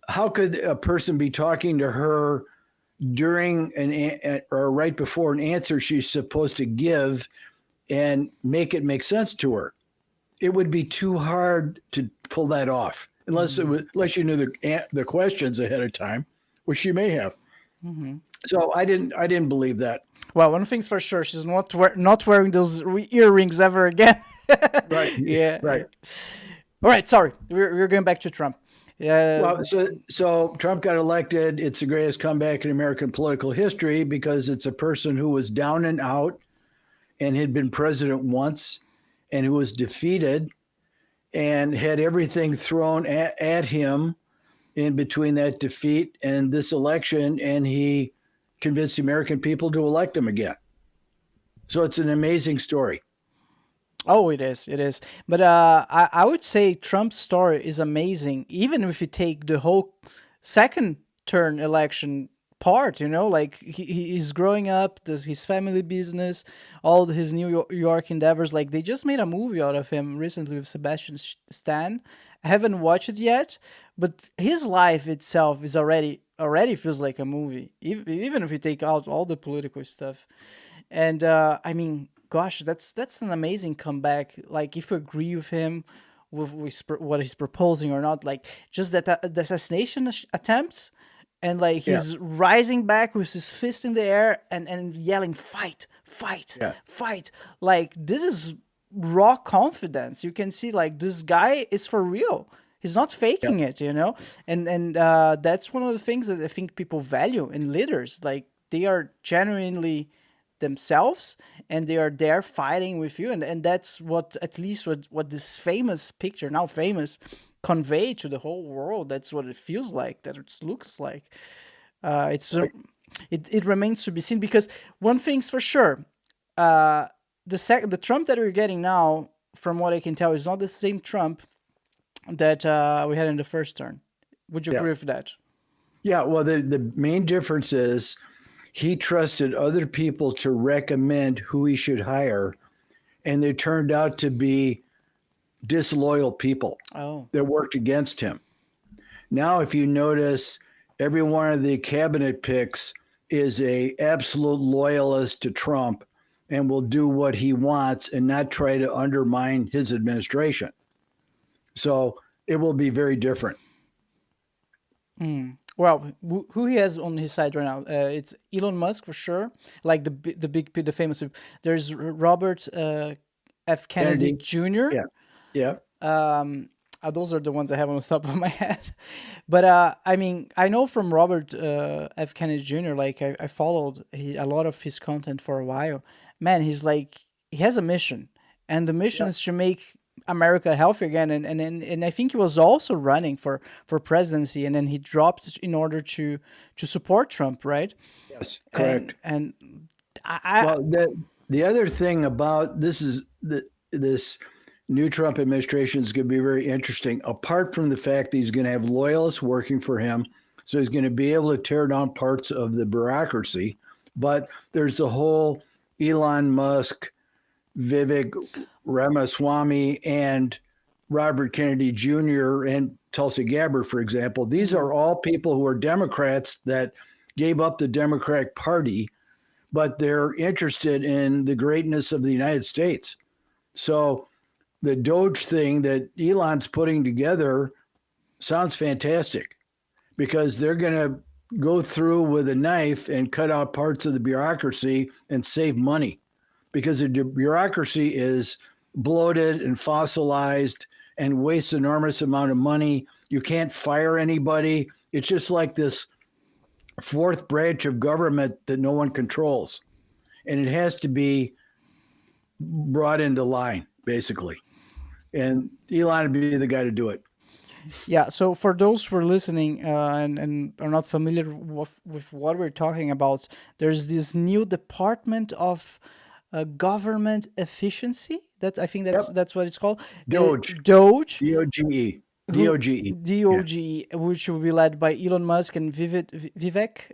how could a person be talking to her during or right before an answer she's supposed to give and make it make sense to her? It would be too hard to pull that off unless unless you knew the questions ahead of time, which she may have. So I didn't believe that. Well, one thing's for sure, she's not wearing those earrings ever again. Right. Yeah. Right. All right. Sorry, we're going back to Trump. Well, so Trump got elected. It's the greatest comeback in American political history because it's a person who was down and out and had been president once and who was defeated and had everything thrown at him in between that defeat and this election, and he convinced the American people to elect him again. So it's an amazing story. Oh, it is. It is. But I would say Trump's story is amazing, even if you take the whole second turn election part, like he's growing up, his family business, all his New York endeavors. Like, they just made a movie out of him recently with Sebastian Stan. I haven't watched it yet, but his life itself is already feels like a movie, even if you take out all the political stuff. And I mean, gosh, that's an amazing comeback. Like, if you agree with him, with what he's proposing or not, like just that the assassination attempts, and like he's rising back with his fist in the air and yelling, "Fight, fight, fight!" Like, this is raw confidence. You can see, like, this guy is for real. He's not faking it, and that's one of the things that I think people value in leaders. Like, they are genuinely themselves and they are there fighting with you, and that's what, at least what this famous picture, now famous, convey to the whole world. That's what it feels like, that it looks like. It remains to be seen, because one thing's for sure, the Trump that we're getting now, from what I can tell, is not the same Trump that we had in the first turn. Would you agree with that? Yeah, well, the main difference is he trusted other people to recommend who he should hire, and they turned out to be disloyal people that worked against him. Now, if you notice, every one of the cabinet picks is a absolute loyalist to Trump and will do what he wants and not try to undermine his administration. So it will be very different. Well, who he has on his side right now? It's Elon Musk for sure. Like the famous. There's Robert F. Kennedy Jr. Yeah. Those are the ones I have on the top of my head. But I mean, I know from Robert F. Kennedy Jr. Like, I followed a lot of his content for a while. Man, he has a mission, and the mission is to make America healthy again. And I think he was also running for presidency, and then he dropped in order to support Trump, right? Yes, correct. And the other thing about this is this new Trump administration is going to be very interesting. Apart from the fact that he's going to have loyalists working for him, so he's going to be able to tear down parts of the bureaucracy. But there's the whole Elon Musk, Vivek Ramaswamy, and Robert Kennedy Jr. and Tulsi Gabbard, for example. These are all people who are Democrats that gave up the Democratic Party, but they're interested in the greatness of the United States. So the Doge thing that Elon's putting together sounds fantastic, because they're going to go through with a knife and cut out parts of the bureaucracy and save money, because the bureaucracy is bloated and fossilized and wastes enormous amount of money. You can't fire anybody. It's just like this fourth branch of government that no one controls. And it has to be brought into line, basically. And Elon would be the guy to do it. Yeah, so for those who are listening and are not familiar with what we're talking about, there's this new Department of Government Efficiency. I think that's what it's called. Doge. Doge. D-O-G-E. D-O-G-E. D-O-G-E, which will be led by Elon Musk and Vivek.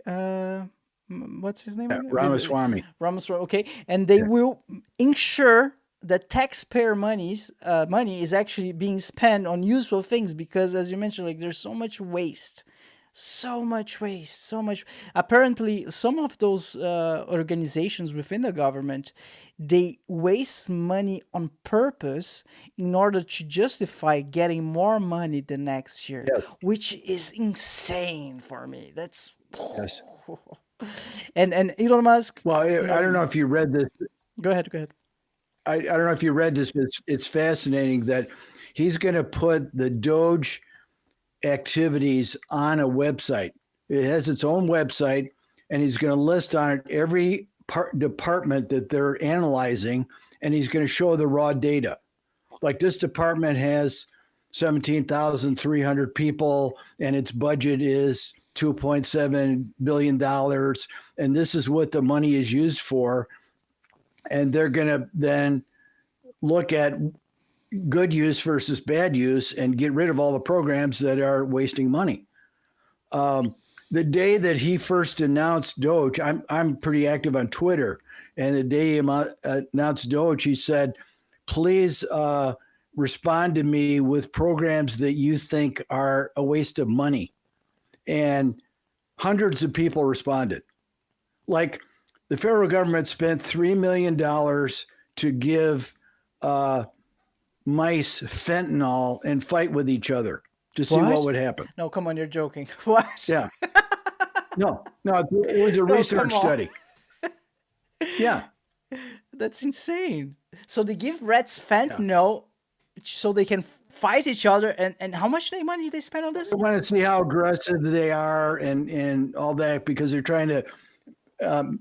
What's his name? Ramaswamy. Ramaswamy. Okay, and they will ensure the taxpayer money is actually being spent on useful things, because as you mentioned, like there's so much waste, so much. Apparently some of those organizations within the government, they waste money on purpose in order to justify getting more money the next year, Yes. which is insane for me. That's Yes. and Elon Musk, Well, I you know, don't know if you read this. go ahead, go ahead. I don't know if you read this, but it's fascinating that he's going to put the Doge activities on a website. It has its own website, and he's going to list on it every department that they're analyzing, and he's going to show the raw data. Like this department has 17,300 people, and its budget is $2.7 billion, and this is what the money is used for. And they're going to then look at good use versus bad use and get rid of all the programs that are wasting money. The day that he first announced Doge, I'm pretty active on Twitter, and the day he announced Doge, he said, "Please respond to me with programs that you think are a waste of money," and hundreds of people responded. Like the federal government spent $3 million to give mice fentanyl and fight with each other to see what would happen. No, come on, you're joking. What? Yeah. No, it was a research study. Yeah. That's insane. So they give rats fentanyl so they can fight each other, and how much money they spend on this? I want to see how aggressive they are and all that, because they're trying to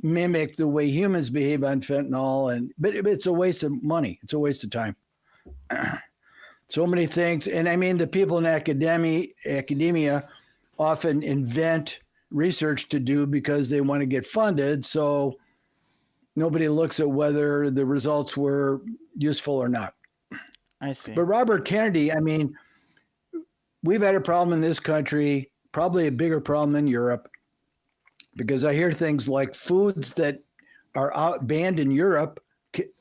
mimic the way humans behave on fentanyl, but it's a waste of money. It's a waste of time. So many things. And I mean, the people in academia often invent research to do because they want to get funded. So nobody looks at whether the results were useful or not. I see. But Robert Kennedy, I mean, we've had a problem in this country, probably a bigger problem than Europe, because I hear things like foods that are banned in Europe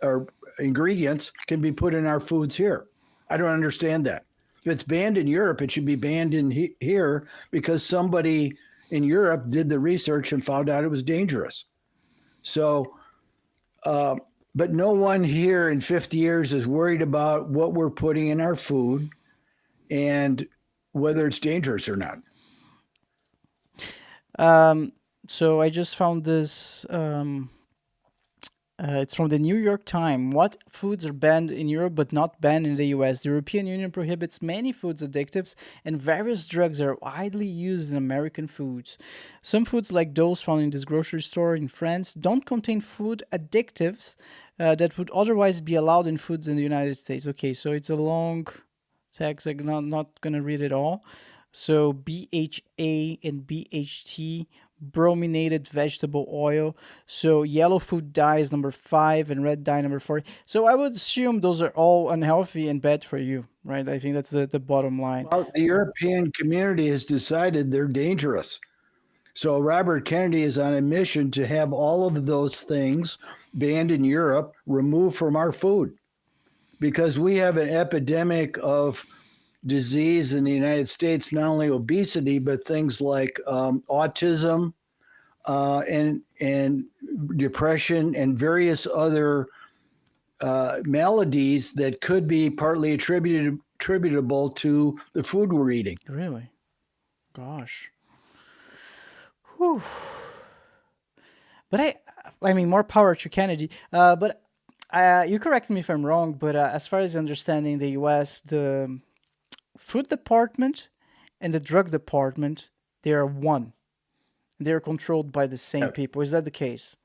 or ingredients can be put in our foods here. I don't understand that. If it's banned in Europe, it should be banned in here because somebody in Europe did the research and found out it was dangerous. So, but no one here in 50 years is worried about what we're putting in our food and whether it's dangerous or not. So I just found this. It's from the New York Times. What foods are banned in Europe but not banned in the US? The European Union prohibits many foods additives, and various drugs are widely used in American foods. Some foods, like those found in this grocery store in France, don't contain food additives that would otherwise be allowed in foods in the United States. Okay, so it's a long text. I'm not going to read it all. So BHA and BHT, brominated vegetable oil. So yellow food dye is number 5 and red dye number 4. So I would assume those are all unhealthy and bad for you, right? I think that's the bottom line. Well, the European community has decided they're dangerous. So Robert Kennedy is on a mission to have all of those things banned in Europe, removed from our food, because we have an epidemic of disease in the United States, not only obesity, but things like autism and depression and various other maladies that could be partly attributable to the food we're eating. Really? Gosh. Whew. But I mean, more power to Kennedy. But you correct me if I'm wrong, but as far as understanding the U.S., the food department and the drug department, they are one. They're controlled by the same people. Is that the case?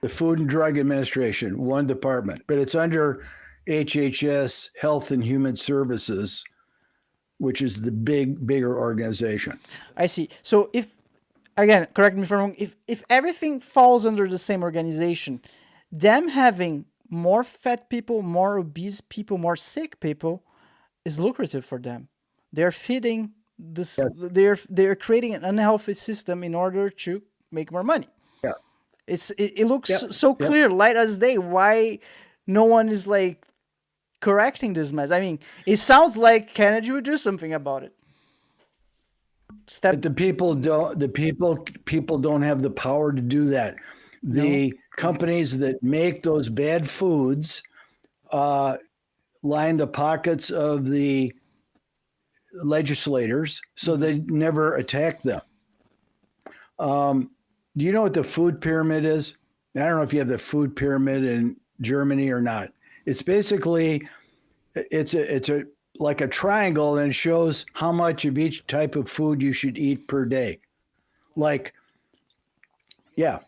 The Food and Drug Administration, one department, but it's under HHS, Health and Human Services, which is the bigger organization. I see. So if, again, correct me if I'm wrong, if everything falls under the same organization, them having more fat people, more obese people, more sick people is lucrative for them. They're feeding this. Yes. They're creating an unhealthy system in order to make more money. Yeah, it looks so clear, light as day. Why no one is like correcting this mess. I mean, it sounds like Kennedy would do something about it. But the people don't have the power to do that. The companies that make those bad foods line the pockets of the legislators, so they never attack them. Do you know what the food pyramid is? I don't know if you have the food pyramid in Germany or not. It's basically it's a like a triangle, and it shows how much of each type of food you should eat per day. Like, yeah,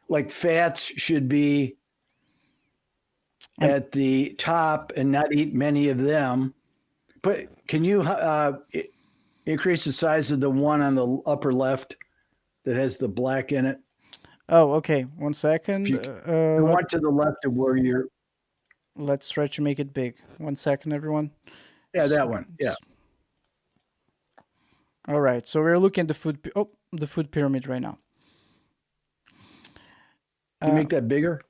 like fats should be at the top and not eat many of them. But can you increase the size of the one on the upper left that has the black in it? Oh, okay. 1 second. The one to the left of where you're. Let's try to make it big. 1 second, everyone. Yeah, that one. Yeah. All right. So we're looking at the food pyramid right now. Can you make that bigger?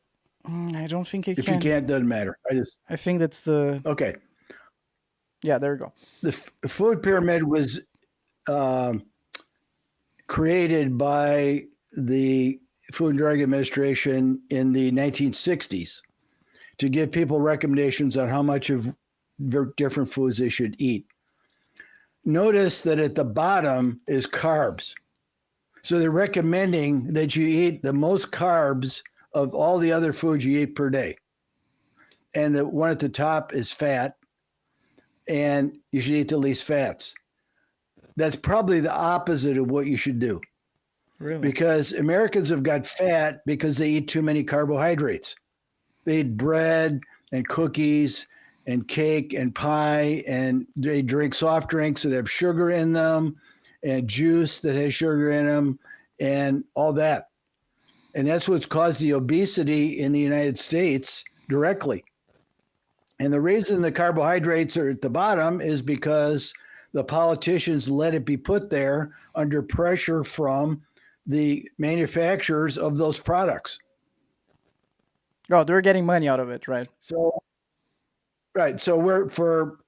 I don't think I can. If you can't, doesn't matter. I think that's the. Okay. Yeah, there we go. The food pyramid was created by the Food and Drug Administration in the 1960s to give people recommendations on how much of different foods they should eat. Notice that at the bottom is carbs. So they're recommending that you eat the most carbs of all the other foods you eat per day. And the one at the top is fat, and you should eat the least fats. That's probably the opposite of what you should do. Really? Because Americans have got fat because they eat too many carbohydrates. They eat bread and cookies and cake and pie, and they drink soft drinks that have sugar in them and juice that has sugar in them and all that. And that's what's caused the obesity in the United States directly. And the reason the carbohydrates are at the bottom is because the politicians let it be put there under pressure from the manufacturers of those products. Oh, they're getting money out of it, right? So we're for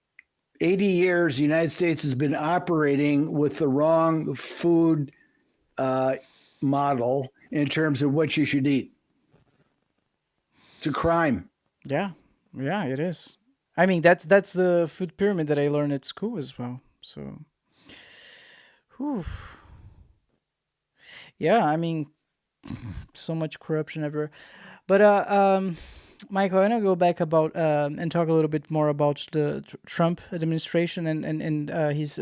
80 years, the United States has been operating with the wrong food model in terms of what you should eat. It's a crime. Yeah, it is. I mean, that's the food pyramid that I learned at school as well. So, whew. Yeah, I mean, so much corruption everywhere. But Michael, I want to go back about and talk a little bit more about the Trump administration and his